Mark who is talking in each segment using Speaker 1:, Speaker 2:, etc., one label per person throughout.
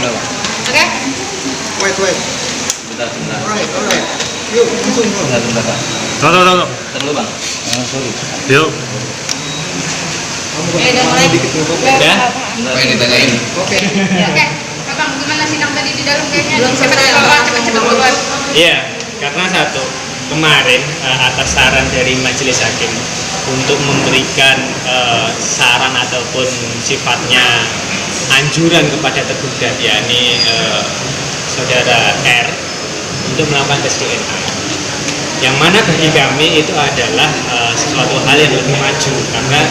Speaker 1: Oke.
Speaker 2: Wait.
Speaker 3: Bentar.
Speaker 2: Alright. Yuk, langsung.
Speaker 3: Bentar, Pak.
Speaker 4: Tunggu.
Speaker 3: Terlalu, Bang. Sorry.
Speaker 4: Yuk.
Speaker 1: Oke, udah mulai.
Speaker 3: Udah? Apa yang ditanyain?
Speaker 2: Oke.
Speaker 1: Ya, oke. Abang, gimana sidang tadi di dalam kayaknya?
Speaker 2: Belum selesai,
Speaker 1: Cepet keluar.
Speaker 5: Iya, karena satu kemarin atas saran dari majelis hakim untuk memberikan saran ataupun sifatnya anjuran kepada tergugat, yakni saudara R, untuk melakukan tes DNA. Yang mana bagi kami itu adalah sesuatu hal yang lebih maju, karena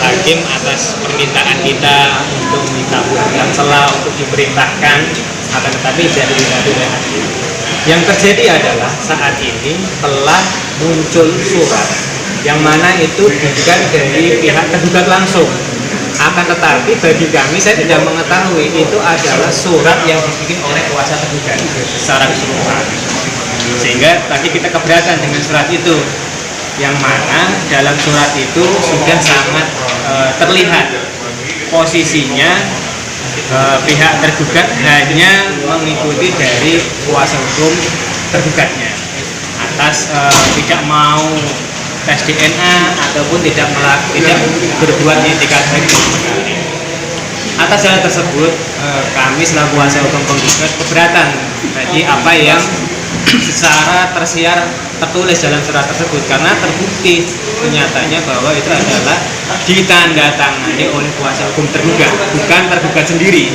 Speaker 5: hakim atas permintaan kita untuk dikabulkan celah untuk diperintahkan, akan tetapi tidak diberikan oleh hakim. Yang terjadi adalah saat ini telah muncul surat yang mana itu bukan dari pihak tergugat langsung, akan tetapi bagi kami, saya tidak mengetahui itu adalah surat yang dibikin oleh kuasa tergugat secara keseluruhan, sehingga tadi kita keberatan dengan surat itu, yang mana dalam surat itu sudah sangat terlihat posisinya pihak tergugat hanya mengikuti dari kuasa hukum tergugatnya atas tidak mau tes DNA ataupun tidak berbuat itikat baik. Atas hal tersebut kami selaku kuasa hukum penggugat keberatan bagi apa yang secara tersiar tertulis dalam surat tersebut, karena terbukti nyatanya bahwa itu adalah ditandatangani oleh kuasa hukum tergugat, bukan tergugat sendiri,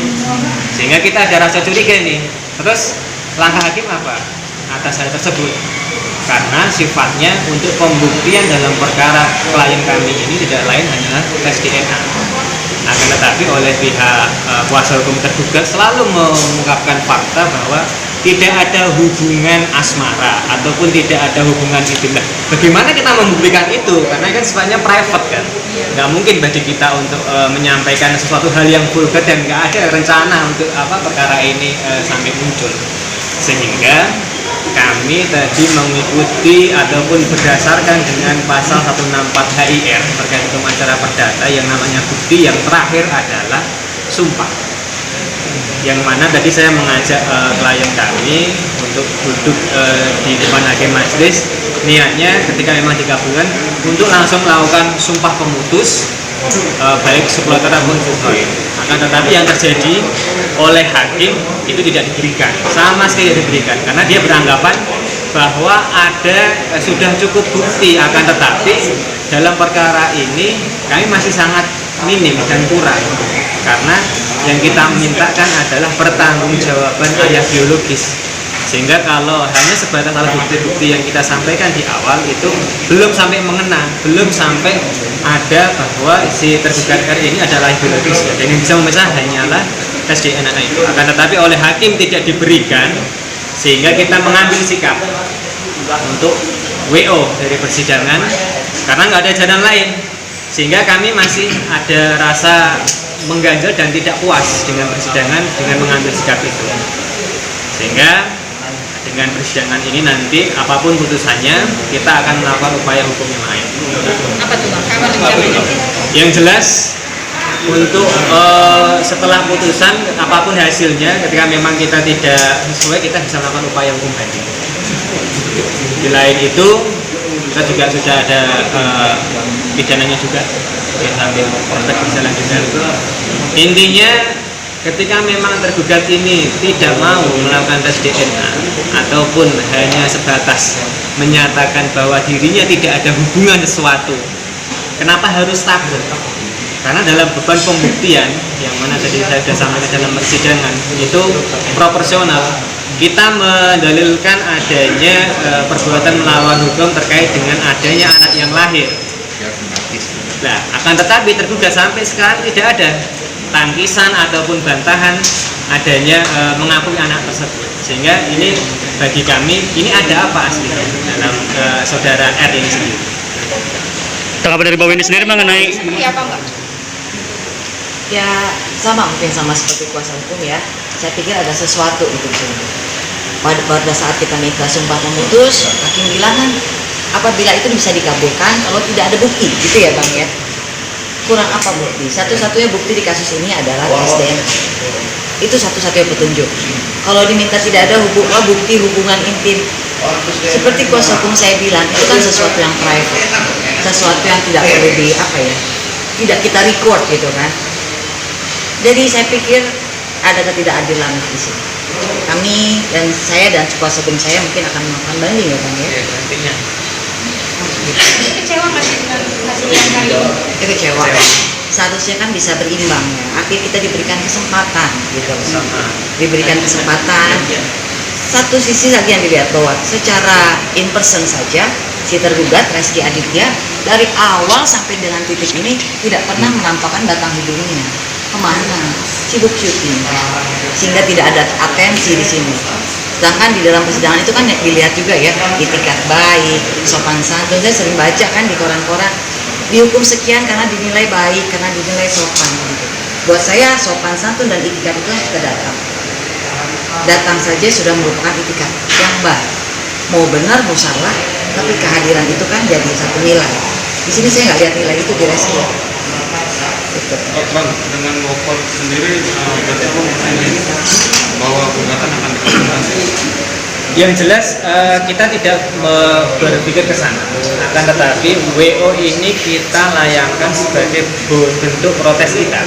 Speaker 5: sehingga kita ada rasa curiga nih. Terus langkah hakim apa atas hal tersebut? Karena sifatnya untuk pembuktian dalam perkara klien kami ini tidak lain hanyalah tes DNA. Akan tetapi oleh pihak kuasa hukum tergugat selalu mengungkapkan fakta bahwa tidak ada hubungan asmara ataupun tidak ada hubungan itu. Nah, bagaimana kita membuktikan itu? Karena kan sifatnya private kan, nggak mungkin bagi kita untuk menyampaikan sesuatu hal yang vulgar dan nggak ada rencana untuk perkara ini sampai muncul. Sehingga kami tadi mengikuti ataupun berdasarkan dengan pasal 164 HIR terkait hukum acara perdata, yang namanya bukti yang terakhir adalah sumpah, yang mana tadi saya mengajak klien kami untuk duduk di depan hakim majelis, niatnya ketika memang dikabulkan untuk langsung melakukan sumpah pemutus baik subrogator maupun fuqaha. Akan tetapi yang terjadi oleh hakim itu tidak diberikan, sama sekali tidak diberikan, karena dia beranggapan bahwa ada sudah cukup bukti, akan tetapi dalam perkara ini kami masih sangat minim dan kurang, karena yang kita mintakan adalah pertanggungjawaban ayah biologis, sehingga kalau hanya sebatas alat bukti-bukti yang kita sampaikan di awal itu belum sampai mengena, belum sampai ada bahwa si tergugat R ini adalah ayah biologis, dan yang bisa memisah hanyalah tes DNA itu. Akan tetapi oleh hakim tidak diberikan, sehingga kita mengambil sikap untuk WO dari persidangan karena nggak ada jalan lain, sehingga kami masih ada rasa mengganjal dan tidak puas dengan persidangan dengan mengambil sikap itu. Sehingga dengan persidangan ini nanti apapun putusannya, kita akan melakukan upaya hukum yang lain.
Speaker 1: Apa tuh Bang? Kapan rencananya?
Speaker 5: Yang jelas untuk setelah putusan apapun hasilnya, ketika memang kita tidak sesuai, kita bisa melakukan upaya hukum banding. Di lain itu kita juga sudah ada pidananya juga sambil praktek berjalan juga. Intinya ketika memang tergugat ini tidak mau melakukan tes DNA ataupun hanya sebatas menyatakan bahwa dirinya tidak ada hubungan sesuatu, kenapa harus takut? Karena dalam beban pembuktian yang mana tadi saya sudah sampaikan dalam persidangan itu proporsional. Kita mendalilkan adanya perbuatan melawan hukum terkait dengan adanya anak yang lahir. Nah, akan tetapi tergugat sampai sekarang tidak ada tangkisan ataupun bantahan adanya mengakui anak tersebut. Sehingga ini bagi kami ini ada apa aslinya dalam saudara R ini sendiri.
Speaker 4: Tanggapan dari Mbak Windy sendiri mengenai
Speaker 1: Seperti apa Mbak?
Speaker 6: Ya sama, mungkin sama seperti kuasa hukum ya. Saya pikir ada sesuatu itu di sini. Pada saat kita minta sumpah pemutus, hakim bilang kan apabila itu bisa dikabulkan kalau tidak ada bukti, gitu ya Bang ya. kurang apa bukti? Satu-satunya bukti di kasus ini adalah tes DNA. Itu satu-satunya petunjuk. Kalau diminta tidak ada bukti hubungan intim, seperti kuasa hukum saya bilang, itu kan sesuatu yang private, sesuatu yang tidak perlu tidak kita record gitu kan. Jadi saya pikir ada ketidakadilan di sini. Kami dan saya dan kuasa hukum saya mungkin akan melakukan banding ya Bang ya.
Speaker 5: Iya, nantinya.
Speaker 1: Ini kecewa nggak sih dengan hasil yang kali ini?
Speaker 6: Itu kecewa. Seharusnya kan bisa berimbang ya. Artinya kita diberikan kesempatan gitu. Diberikan kesempatan. Satu sisi lagi yang dilihat bahwa secara in person saja si tergugat Reski Aditya dari awal sampai dengan titik ini tidak pernah menampakkan batang hidungnya. Kemana? Sibuk syuting. Sehingga tidak ada atensi di sini. Sedangkan di dalam persidangan itu kan dilihat juga ya, itikat baik, sopan santun. Saya sering baca kan di koran-koran, dihukum sekian karena dinilai baik, karena dinilai sopan gitu. Buat saya sopan santun dan itikat itu kita datang saja sudah merupakan itikat yang baik. Mau benar mau salah, tapi kehadiran itu kan jadi satu nilai. Di sini saya nggak lihat nilai itu di Reski. Gitu.
Speaker 2: Bang, dengan Gopol sendiri berarti apa ini bahwa gugatan akan dikabulkan?
Speaker 5: Yang jelas kita tidak berpikir ke sana, akan tetapi WO ini kita layangkan sebagai bentuk protes kita.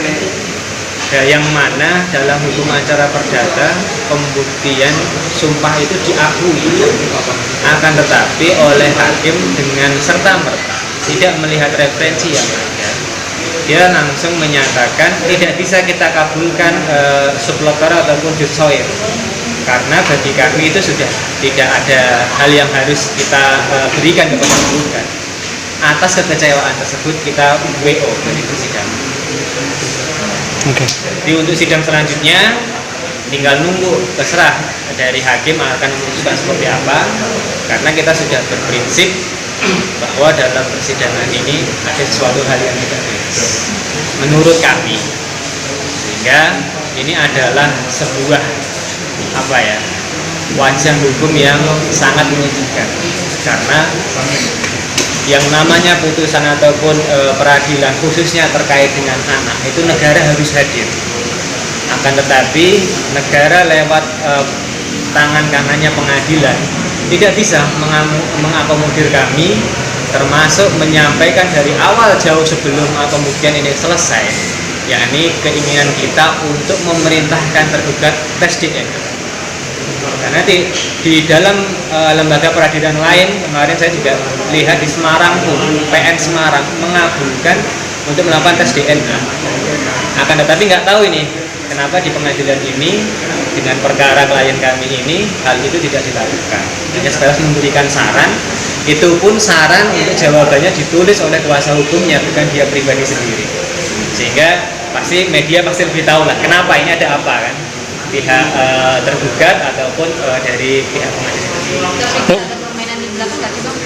Speaker 5: Yang mana dalam hukum acara perdata pembuktian sumpah itu diakui, akan tetapi oleh hakim dengan serta-merta tidak melihat referensi yang ada, dia langsung menyatakan tidak bisa kita kabulkan subloker ataupun jutsoir, karena bagi kami itu sudah tidak ada hal yang harus kita berikan kepada penggugat. Atas kekecewaan tersebut kita WO dari persidangan.
Speaker 4: Oke.
Speaker 5: Jadi untuk sidang selanjutnya tinggal nunggu, terserah dari hakim akan memutuskan seperti apa, karena kita sudah berprinsip bahwa dalam persidangan ini ada sesuatu hal yang tidak beres menurut kami, sehingga ini adalah sebuah wajah hukum yang sangat menyejukkan, karena yang namanya putusan ataupun peradilan khususnya terkait dengan anak itu negara harus hadir. Akan tetapi negara lewat tangan kanannya pengadilan tidak bisa mengakomodir kami, termasuk menyampaikan dari awal jauh sebelum pembuktian ini selesai, yakni keinginan kita untuk memerintahkan tergugat tes DNA. Karena di dalam lembaga peradilan lain kemarin saya juga lihat di Semarang pun PN Semarang mengabulkan untuk melakukan tes DNA. Akan tetapi nggak tahu ini kenapa di pengadilan ini dengan perkara klien kami ini hal itu tidak dilakukan. Hanya sebatas memberikan saran, itu pun saran untuk jawabannya ditulis oleh kuasa hukumnya, bukan dia pribadi sendiri. Sehingga media pasti lebih tahu lah kenapa ini ada apa kan, pihak tergugat ataupun dari pihak pengadilan.
Speaker 1: Tapi ada permainan di belakang nggak sih Bang?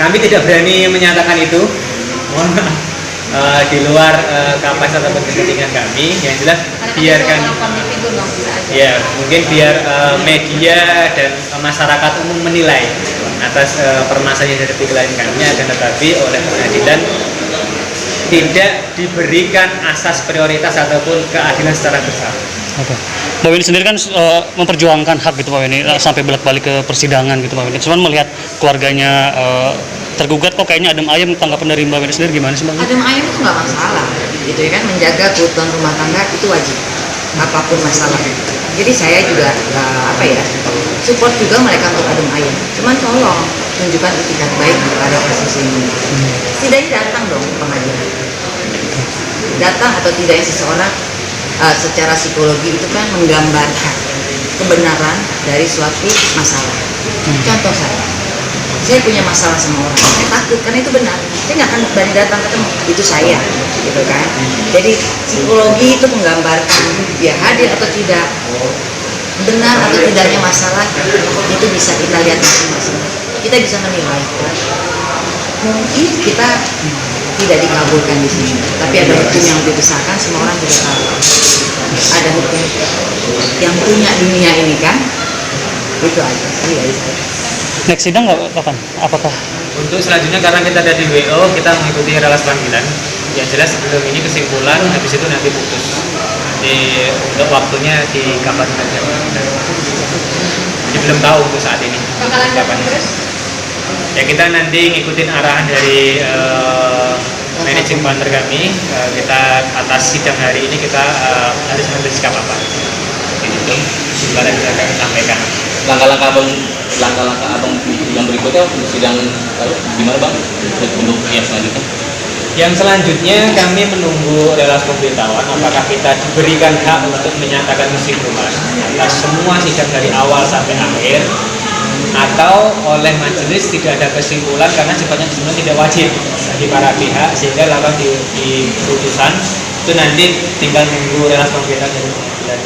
Speaker 5: Kami tidak berani menyatakan itu, mohon maaf, di luar kapasitas ataupun kepentingan kami. Yang jelas biarkan
Speaker 1: figur Bang, bisa aja.
Speaker 5: ya mungkin biar media dan masyarakat umum menilai atas permasalahan yang dihadapi klien kami, akan tetapi oleh pengadilan tidak diberikan asas prioritas ataupun keadilan secara bersama.
Speaker 4: Oke. Mbak Weni sendiri kan memperjuangkan hak gitu Pak Weni, sampai bolak-balik ke persidangan gitu Pak Weni. Cuman melihat keluarganya tergugat kok kayaknya adem ayem, tanggapan dari Mbak Weni sendiri gimana sih Mbak Weni?
Speaker 6: Adem ayem itu nggak masalah, gitu ya kan, menjaga keutuhan rumah tangga itu wajib, apapun masalah. Jadi saya juga support juga mereka untuk adem ayem. Cuman tolong tunjukkan itikat baik pada kasus ini. Setidaknya datang dong ke pengadilan. Datang atau tidaknya seseorang secara psikologi itu kan menggambarkan kebenaran dari suatu masalah. Contoh saya punya masalah sama orang, saya takut karena itu benar, saya nggak akan berani datang ketemu, itu saya, gitu kan. Jadi psikologi itu menggambarkan dia hadir atau tidak, benar atau tidaknya masalah itu bisa kita lihat masing-masing. Kita bisa menilai. Mungkin kita tidak dikabulkan di sini, tapi ada hukum yang dibesarkan, semua orang juga tahu. Ada hukum yang punya dunia ini kan, itu aja.
Speaker 4: Next sidang kapan? Apakah?
Speaker 5: Untuk selanjutnya karena kita ada di WO, kita mengikuti ralas panggilan Yang jelas sebelum ini kesimpulan, habis itu nanti putus. Untuk waktunya di kapan saja. Jadi belum tahu untuk saat ini.
Speaker 1: Bakalan
Speaker 5: Kapan.
Speaker 1: terus.
Speaker 5: Ya kita nanti ngikutin arahan dari managing partner kami. Kita atas sidang hari ini kita harus mengambil sikap apa. Itu sebenarnya bisa kami sampaikan.
Speaker 3: Langkah-langkah abang yang berikutnya sidang lalu gimana bang untuk yang selanjutnya?
Speaker 5: Yang selanjutnya kami menunggu relasi pemberitahuan apakah kita diberikan hak untuk menyatakan kesimpulan atas semua sidang dari awal sampai akhir, atau oleh majelis tidak ada kesimpulan karena sifatnya sebenarnya tidak wajib bagi para pihak, sehingga lakukan di putusan itu nanti tinggal menunggu relasi pemberitahuan dari pengadilan